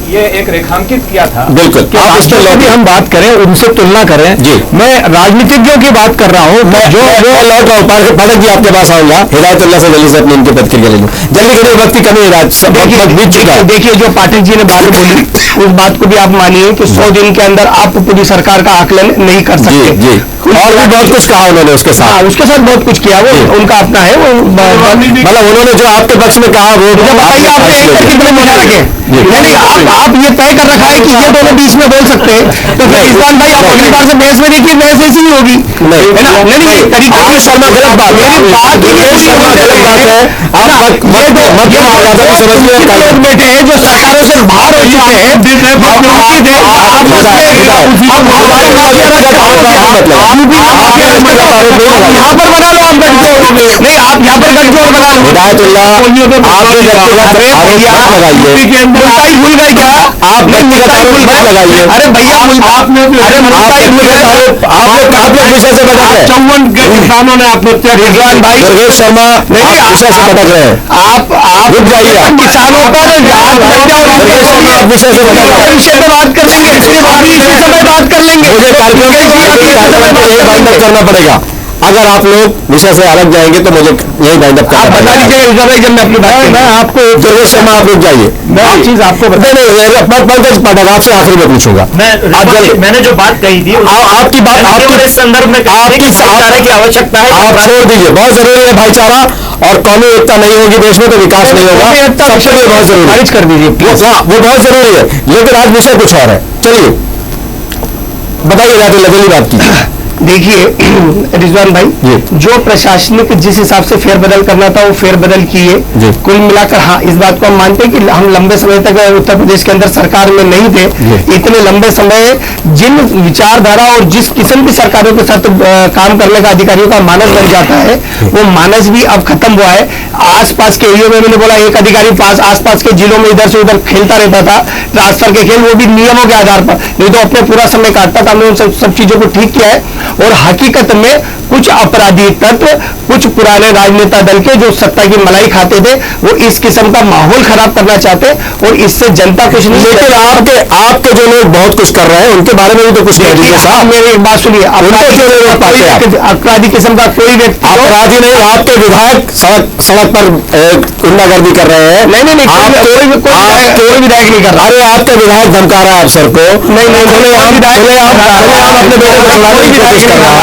ये एक रेखांकित किया था। बिल्कुल आप उस पर भी हम बात करें, उनसे तुलना करें जी। मैं राजनीतिज्ञों की बात कर रहा हूँ, मैं लौट रहा हूँ, पाठक जी आपके पास आऊंगा, हिदायतुल्लाह से जल्दी से अपनी इनकी प्रतिक्रिया ले लूँ, जल्दी करिए, वक्त की कमी बीत चुका है। देखिए जो पाठक जी ने बात बोली उस बात को भी आप मानिए कि 100 दिन के अंदर आप पूरी सरकार का आकलन नहीं कर सकते। जी और भी बहुत कुछ कहा उन्होंने उसके साथ। हाँ उसके साथ बहुत कुछ किया, वो उनका अपना है, वो मतलब उन्होंने जो आपके पक्ष में कहा वो बताइए आपने एक कर कितने मिला रखे? यानी आप ये तय कर रखा है कि ये दोनों बीच में बोल सकते हैं, तो फिर रिजवान भाई आप अगली बार से बहस में देखिए, बहस ऐसी ही होगी नहीं है ना? नहीं तरीका शर्मा गलत बात है, लोग बैठे हैं जो सरकारों से बाहर हो चुके हैं, यहाँ पर बना लो आप गठजोड़, नहीं आप यहाँ पर गठजोड़ बना लो। हिदायतुल्लाह आपने मुल्ताई भूल गए क्या? आप मुल्ताई भूल मत लगाइए। अरे भैया आपने मुल्ताई भूल गए, आप लोग विषय से भटक रहे हैं। 54 किसानों ने आत्महत्या, रिजवान भाई दुर्गेश शर्मा नहीं विषय से भटक रहे हैं। आप रुक जाइए, किसानों पर याद नहीं जाओ, दुर्गेश शर्मा आप विषय से भटक रहे हैं। विषय पे बात कर लेंगे, सिर्फ अभी इसी समय बात कर लेंगे। मुझे कार्यक्रम में यही बाइंड अप करना पड़ेगा, अगर आप लोग विषय से अलग जाएंगे तो मुझे यही बाइंड अप करना पड़ेगा। बता दीजिए जब मैं अपनी बात मैं आपको दुर्गेश शर्मा आप रुक जाइए, मैं एक चीज आपको पंकज पाठक आपसे आखिरी में पूछूंगा। मैंने जो बात कही थी आपकी बात आपके संदर्भ में आपकी भाईचारे की आवश्यकता है, आप छोड़ दीजिए, बहुत जरूरी है भाईचारा, और कौमी एकता नहीं होगी देश में तो विकास नहीं होगा, सबके लिए बहुत जरूरी है। खारिज कर दीजिए वो बहुत जरूरी है, लेकिन आज विषय कुछ और है। चलिए बताइए, जाते लगेली बात की। देखिए रिजवान भाई, जो प्रशासनिक जिस हिसाब से फेरबदल करना था वो फेरबदल किए, कुल मिलाकर हाँ इस बात को हम मानते हैं कि हम लंबे समय तक उत्तर प्रदेश के अंदर सरकार में नहीं थे। इतने लंबे समय जिन विचारधारा और जिस किस्म की सरकारों के साथ काम करने का अधिकारियों का मानस बन जाता है, वो मानस भी अब खत्म हुआ है। आसपास के एरियो में मैंने बोला एक अधिकारी आसपास के जिलों में इधर से उधर खेलता रहता था, ट्रांसफर के खेल, वो भी नियमों के आधार पर, नहीं तो अपने पूरा समय काटता था। हमने उन सब चीजों को ठीक किया है, और हकीकत में कुछ अपराधी तत्व, कुछ पुराने राजनेता दल के जो सत्ता की मलाई खाते थे, वो इस किस्म का माहौल खराब करना चाहते, और इससे जनता कुछ नहीं। लेकिन आपके जो लोग बहुत कुछ कर रहे हैं उनके बारे में भी तो कुछ नहीं कीजिए साहब। मेरी एक बात सुनिए, अपराधी किस्म का कोई व्यक्ति, अपराधी नहीं, आपके विधायक सड़क पर गुंडागर्दी कर रहे हैं। नहीं कोई विधायक नहीं कर रहा। अरे आपके विधायक धमका रहा है अफसर को, नहीं अपने बेटे को खिलाने की कोशिश कर रहा है।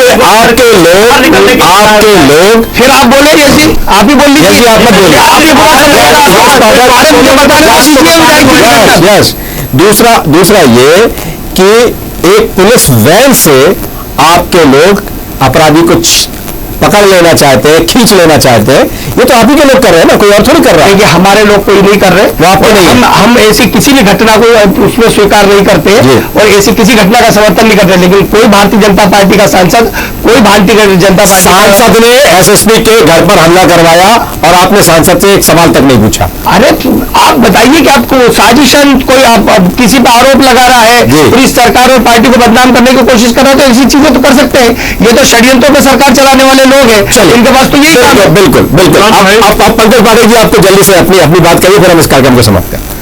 आपके लोग फिर आप बोले यसी, आप ही बोल लीजिए, आप मत बोलिए, आप ही यस। दूसरा ये कि एक पुलिस वैन से आपके लोग अपराधी को पकड़ लेना चाहते हैं, खींच लेना चाहते हैं, ये तो आप ही के लोग कर रहे हैं ना, कोई और थोड़ी कर रहा है। ये हमारे लोग कोई नहीं कर रहे, वो आपको नहीं, हम ऐसी किसी भी घटना को उसमें स्वीकार नहीं करते और ऐसी किसी घटना का समर्थन नहीं करते। लेकिन कोई भारतीय जनता पार्टी का सांसद, कोई भारतीय जनता सांसद ने एसएसपी के घर पर हमला करवाया और आपने सांसद से एक सवाल तक नहीं पूछा। अरे आप बताइए कि आपको साजिशन कोई आप किसी पर आरोप लगा रहा है, पूरी सरकार और पार्टी को बदनाम करने की कोशिश कर रहा है, तो ऐसी चीजें तो कर सकते हैं। ये तो षड्यंत्रों पे सरकार चलाने वाले लोग हैं, इनके पास तो यही काम है। बिल्कुल बिल्कुल। आप पंकज पाटिल जी, आपको जल्दी से अपनी बात करिए, फिर हम इस कार्यक्रम को समाप्त करें।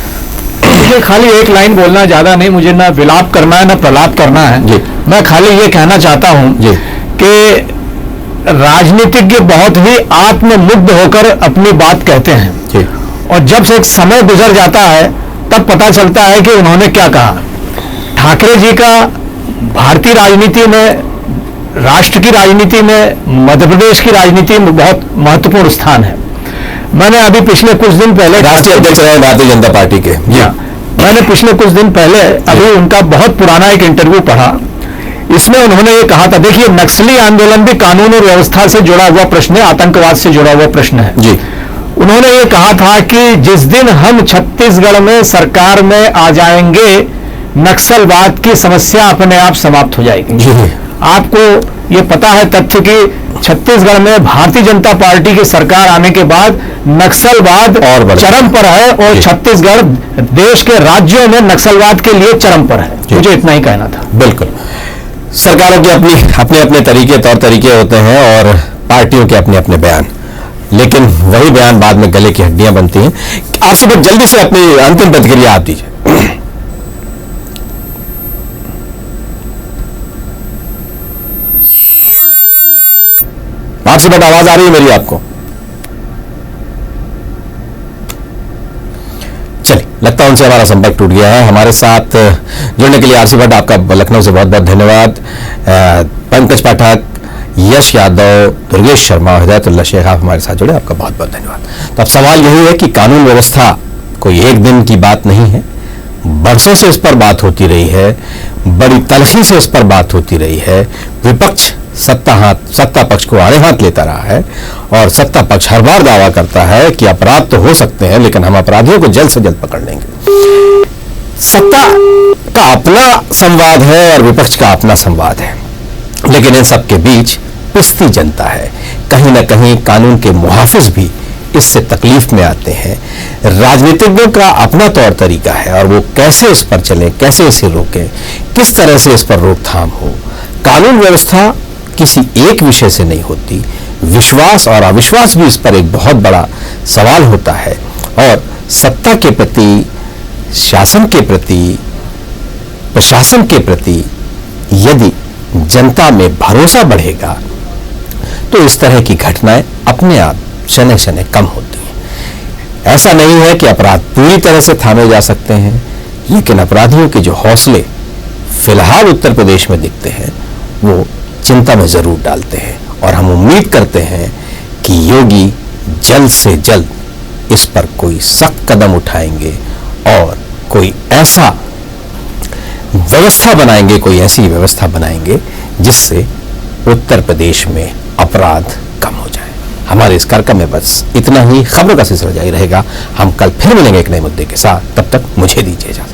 मुझे खाली एक लाइन बोलना, ज्यादा नहीं, मुझे ना विलाप करना है ना प्रलाप करना है। मैं खाली ये कहना चाहता हूं कि राजनीतिज्ञ बहुत ही आत्ममुग्ध होकर अपनी बात कहते हैं और जब से एक समय गुजर जाता है तब पता चलता है कि उन्होंने क्या कहा। ठाकरे जी का भारतीय राजनीति में, राष्ट्र की राजनीति में, मध्य प्रदेश की राजनीति में बहुत महत्वपूर्ण स्थान है। मैंने अभी पिछले कुछ दिन पहले, राष्ट्रीय अध्यक्ष रहे भारतीय जनता पार्टी के, मैंने पिछले कुछ दिन पहले अभी उनका बहुत पुराना एक इंटरव्यू पढ़ा। इसमें उन्होंने ये कहा था, देखिए नक्सली आंदोलन भी कानून और व्यवस्था से जुड़ा हुआ प्रश्न है, आतंकवाद से जुड़ा हुआ प्रश्न है जी। उन्होंने ये कहा था कि जिस दिन हम छत्तीसगढ़ में सरकार में आ जाएंगे, नक्सलवाद की समस्या अपने आप समाप्त हो जाएगी। आपको ये पता है तथ्य कि छत्तीसगढ़ में भारतीय जनता पार्टी की सरकार आने के बाद नक्सलवाद और चरम पर है और छत्तीसगढ़ देश के राज्यों में नक्सलवाद के लिए चरम पर है। मुझे इतना ही कहना था। बिल्कुल, सरकारों के अपने अपने तरीके, तौर तरीके होते हैं और पार्टियों के अपने अपने बयान, लेकिन वही बयान बाद में गले की हड्डियां बनती हैं। आरसी भट्ट, जल्दी से अपनी अंतिम प्रतिक्रिया आप दीजिए। आरसी भट्ट, आवाज आ रही है मेरी आपको? चलिए, लगता है उनसे हमारा संपर्क टूट गया है। हमारे साथ जुड़ने के लिए आरसी भट्ट, आपका लखनऊ से बहुत बहुत धन्यवाद। पंकज पाठक, यश यादव, दुर्गेश शर्मा, हिदायतुल्ला शेख, आप हमारे साथ जुड़े, आपका बहुत बहुत धन्यवाद। तो अब सवाल यही है कि कानून व्यवस्था कोई एक दिन की बात नहीं है, बरसों से इस पर बात होती रही है, बड़ी तलखी से इस पर बात होती रही है। विपक्ष सत्ता पक्ष को आड़े हाथ लेता रहा है और सत्ता पक्ष हर बार दावा करता है कि अपराध तो हो सकते हैं, लेकिन हम अपराधियों को जल्द से जल्द पकड़ लेंगे। सत्ता का अपना संवाद है और विपक्ष का अपना संवाद है, लेकिन इन सब के बीच पिसती जनता है। कहीं ना कहीं कानून के मुहाफिज भी इससे तकलीफ में आते हैं। राजनीतिज्ञों का अपना तौर तरीका है और वो कैसे इस पर चले, कैसे इसे रोकें, किस तरह से इस पर रोकथाम हो। कानून व्यवस्था किसी एक विषय से नहीं होती, विश्वास और अविश्वास भी इस पर एक बहुत बड़ा सवाल होता है। और सत्ता के प्रति, शासन के प्रति, प्रशासन के प्रति यदि जनता में भरोसा बढ़ेगा तो इस तरह की घटनाएं अपने आप शनै शनै कम होती हैं। ऐसा नहीं है कि अपराध पूरी तरह से थामे जा सकते हैं, लेकिन अपराधियों के जो हौसले फिलहाल उत्तर प्रदेश में दिखते हैं वो चिंता में जरूर डालते हैं। और हम उम्मीद करते हैं कि योगी जल्द से जल्द इस पर कोई सख्त कदम उठाएंगे और कोई ऐसा व्यवस्था बनाएंगे, कोई ऐसी व्यवस्था बनाएंगे जिससे उत्तर प्रदेश में अपराध कम हो जाए। हमारे इस कार्यक्रम में बस इतना ही। खबरों का सिलसिला जारी रहेगा। हम कल फिर मिलेंगे एक नए मुद्दे के साथ। तब तक मुझे दीजिए इजाजत।